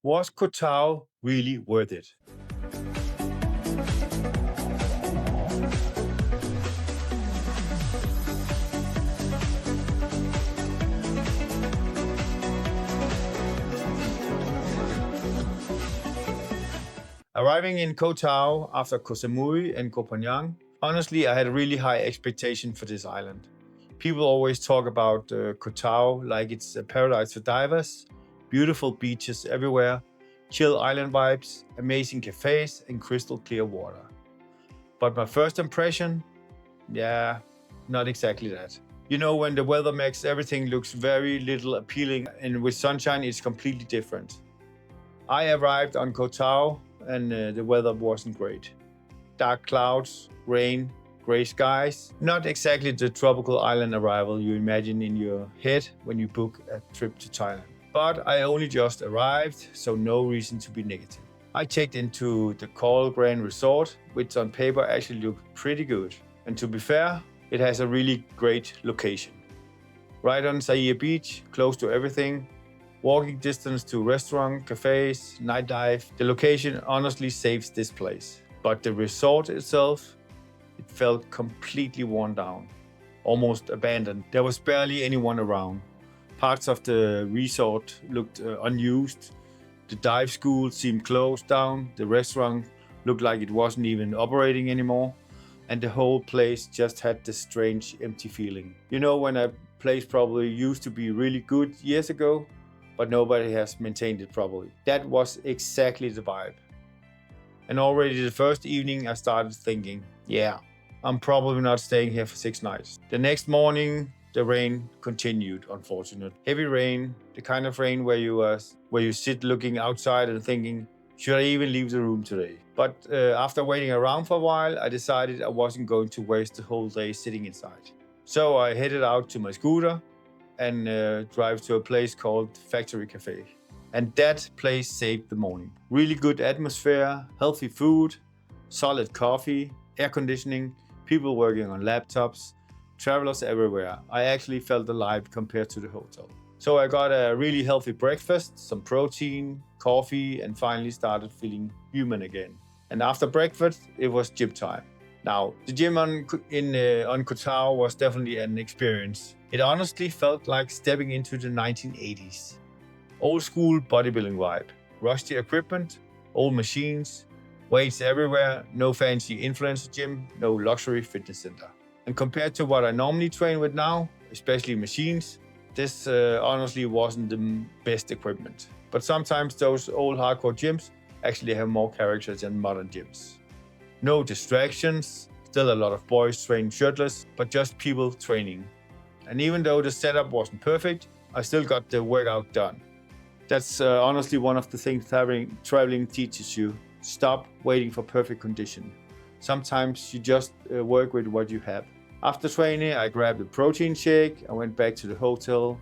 Was Koh Tao really worth it? Arriving in Koh Tao after Koh Samui and Koh Phangan, honestly, I had a really high expectation for this island. People always talk about Koh Tao like it's a paradise for divers, beautiful beaches everywhere, chill island vibes, amazing cafes, and crystal clear water. But my first impression, yeah, not exactly that. You know, when the weather makes everything looks very little appealing, and with sunshine, it's completely different. I arrived on Koh Tao and the weather wasn't great. Dark clouds, rain, gray skies. Not exactly the tropical island arrival you imagine in your head when you book a trip to Thailand. But I only just arrived, so no reason to be negative. I checked into the Koh Grand Resort, which on paper actually looked pretty good. And to be fair, it has a really great location. Right on Sairee Beach, close to everything, walking distance to restaurant, cafes, nightlife. The location honestly saves this place. But the resort itself, it felt completely worn down, almost abandoned. There was barely anyone around. Parts of the resort looked unused. The dive school seemed closed down. The restaurant looked like it wasn't even operating anymore. And the whole place just had this strange empty feeling. You know, when a place probably used to be really good years ago, but nobody has maintained it properly. That was exactly the vibe. And already the first evening I started thinking, yeah, I'm probably not staying here for 6 nights. The next morning, the rain continued, unfortunately. Heavy rain, the kind of rain where you sit looking outside and thinking, should I even leave the room today? But after waiting around for a while, I decided I wasn't going to waste the whole day sitting inside. So I headed out to my scooter and drive to a place called Factory Café. And that place saved the morning. Really good atmosphere, healthy food, solid coffee, air conditioning, people working on laptops, travelers everywhere. I actually felt alive compared to the hotel. So I got a really healthy breakfast, some protein, coffee, and finally started feeling human again. And after breakfast, it was gym time. Now, the gym on Koh Tao was definitely an experience. It honestly felt like stepping into the 1980s. Old school bodybuilding vibe. Rusty equipment, old machines, weights everywhere, no fancy influencer gym, no luxury fitness center. And compared to what I normally train with now, especially machines, this honestly wasn't the best equipment. But sometimes those old hardcore gyms actually have more character than modern gyms. No distractions, still a lot of boys train shirtless, but just people training. And even though the setup wasn't perfect, I still got the workout done. That's honestly one of the things traveling teaches you. Stop waiting for perfect condition. Sometimes you just work with what you have. After training, I grabbed a protein shake, I went back to the hotel,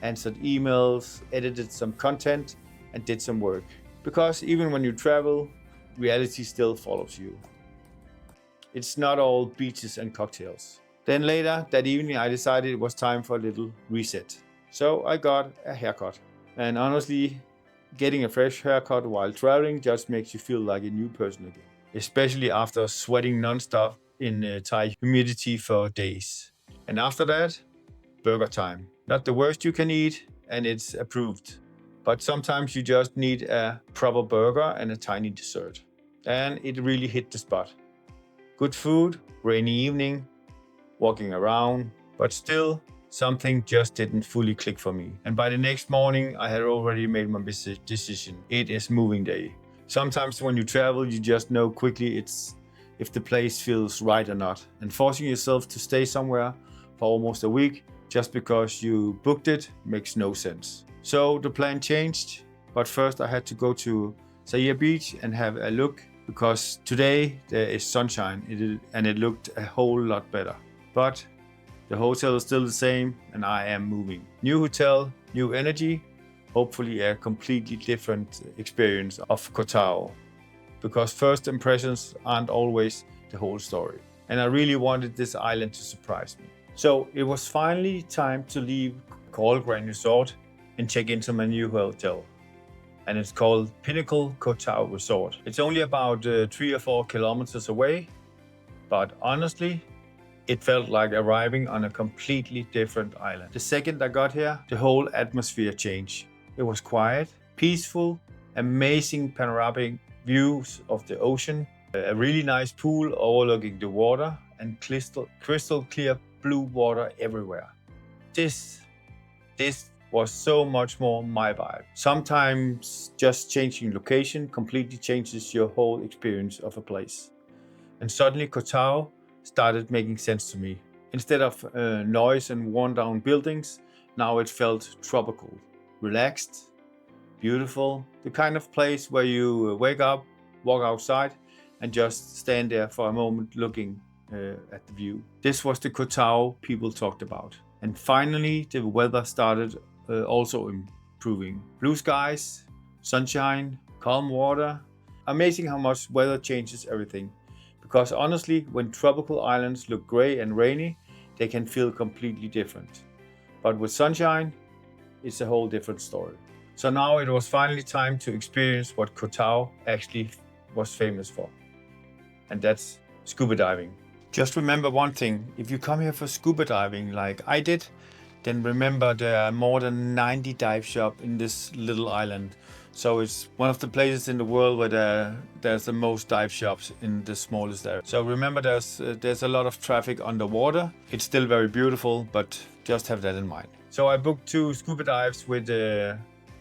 answered emails, edited some content, and did some work. Because even when you travel, reality still follows you. It's not all beaches and cocktails. Then later that evening, I decided it was time for a little reset. So I got a haircut. And honestly, getting a fresh haircut while traveling just makes you feel like a new person again. Especially after sweating non-stop in Thai humidity for days. And after that, burger time. Not the worst you can eat, and it's approved. But sometimes you just need a proper burger and a tiny dessert. And it really hit the spot. Good food, rainy evening, walking around, but still something just didn't fully click for me. And by the next morning, I had already made my decision. It is moving day. Sometimes when you travel, you just know quickly if the place feels right or not. And forcing yourself to stay somewhere for almost a week just because you booked it makes no sense. So the plan changed, but first I had to go to Sairee Beach and have a look because today there is sunshine and it looked a whole lot better. But the hotel is still the same and I am moving. New hotel, new energy, hopefully a completely different experience of Koh Tao. Because first impressions aren't always the whole story. And I really wanted this island to surprise me. So it was finally time to leave Koh Grand Resort and check into my new hotel. and it's called Pinnacle Koh Tao Resort. It's only about 3 or 4 kilometers away, but honestly, it felt like arriving on a completely different island. The second I got here, the whole atmosphere changed. It was quiet, peaceful, amazing panoramic views of the ocean, a really nice pool overlooking the water, and crystal clear blue water everywhere. This was so much more my vibe. Sometimes just changing location completely changes your whole experience of a place. And suddenly Koh Tao started making sense to me. Instead of noise and worn down buildings, now it felt tropical, relaxed, beautiful, the kind of place where you wake up, walk outside, and just stand there for a moment looking at the view. This was the Koh Tao people talked about. And finally, the weather started also improving. Blue skies, sunshine, calm water. Amazing how much weather changes everything. Because honestly, when tropical islands look gray and rainy, they can feel completely different. But with sunshine, it's a whole different story. So now it was finally time to experience what Koh Tao actually was famous for. And that's scuba diving. Just remember one thing, if you come here for scuba diving like I did, then remember there are more than 90 dive shops in this little island. So it's one of the places in the world where there's the most dive shops in the smallest area. So remember there's a lot of traffic underwater. It's still very beautiful, but just have that in mind. So I booked 2 scuba dives with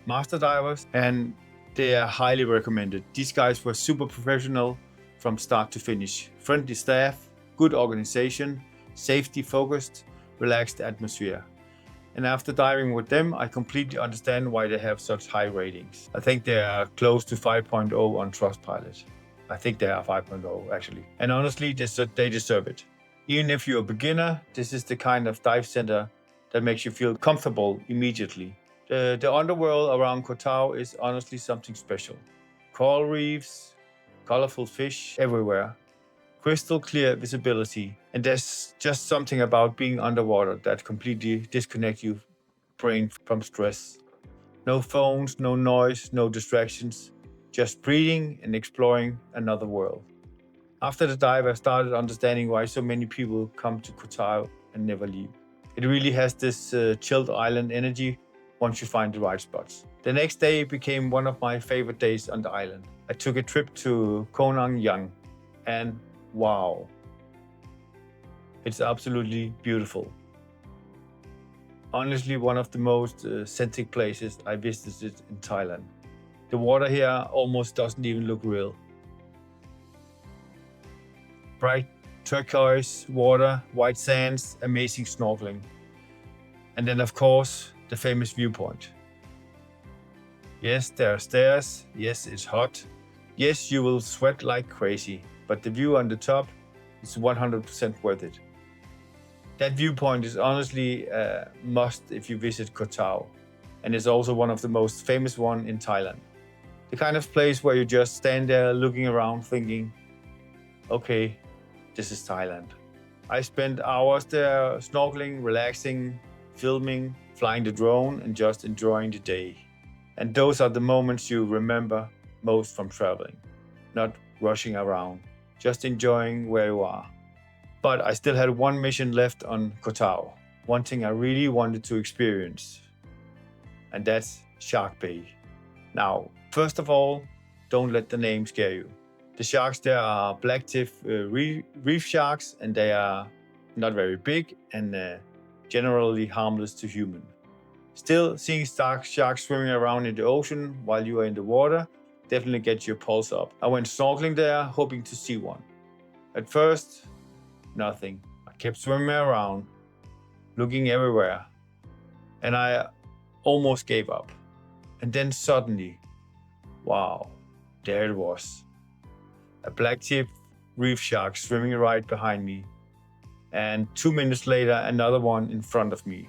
master divers, and they are highly recommended. These guys were super professional from start to finish. Friendly staff, good organization, safety focused, relaxed atmosphere. And after diving with them, I completely understand why they have such high ratings. I think they are close to 5.0 on Trustpilot. I think they are 5.0 actually. And honestly, they deserve it. Even if you're a beginner, this is the kind of dive center that makes you feel comfortable immediately. The underworld around Koh Tao is honestly something special. Coral reefs, colorful fish everywhere, crystal clear visibility, and there's just something about being underwater that completely disconnects your brain from stress. No phones, no noise, no distractions, just breathing and exploring another world. After the dive, I started understanding why so many people come to Koh Tao and never leave. It really has this chilled island energy once you find the right spots. The next day became one of my favorite days on the island. I took a trip to Koh Nang Yuan, and wow, it's absolutely beautiful. Honestly, one of the most scenic places I visited in Thailand. The water here almost doesn't even look real. Bright turquoise water, white sands, amazing snorkeling. And then of course, the famous viewpoint. Yes, there are stairs. Yes, it's hot. Yes, you will sweat like crazy, but the view on the top is 100% worth it. That viewpoint is honestly a must if you visit Koh Tao, and it's also one of the most famous ones in Thailand. The kind of place where you just stand there looking around thinking, okay, this is Thailand. I spent hours there snorkeling, relaxing, filming, flying the drone, and just enjoying the day. And those are the moments you remember most from traveling. Not rushing around, just enjoying where you are. But I still had one mission left on Koh Tao. One thing I really wanted to experience. And that's Shark Bay. Now, first of all, don't let the name scare you. The sharks there are blacktip reef sharks, and they are not very big and generally harmless to humans. Still, seeing sharks swimming around in the ocean while you are in the water definitely gets your pulse up. I went snorkeling there, hoping to see one. At first, nothing. I kept swimming around, looking everywhere, and I almost gave up. And then suddenly, wow, there it was. A blacktip reef shark swimming right behind me, and 2 minutes later, another one in front of me.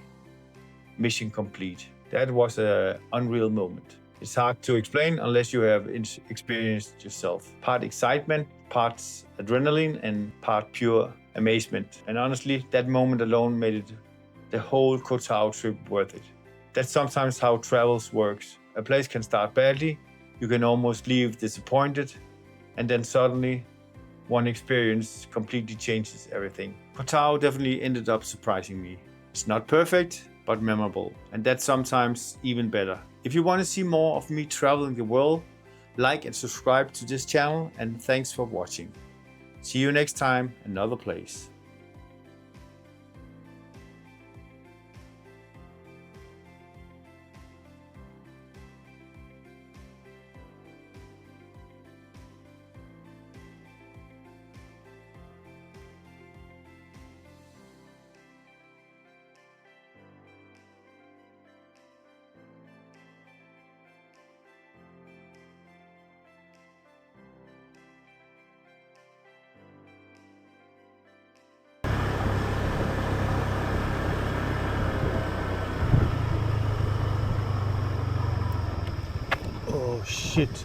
Mission complete. That was an unreal moment. It's hard to explain unless you have experienced yourself. Part excitement, parts adrenaline, and part pure amazement. And honestly, that moment alone made the whole Koh Tao trip worth it. That's sometimes how travels works. A place can start badly, you can almost leave disappointed, and then suddenly one experience completely changes everything. Koh Tao definitely ended up surprising me. It's not perfect, but memorable, and that's sometimes even better. If you want to see more of me traveling the world, like and subscribe to this channel, and thanks for watching. See you next time, another place. Oh shit.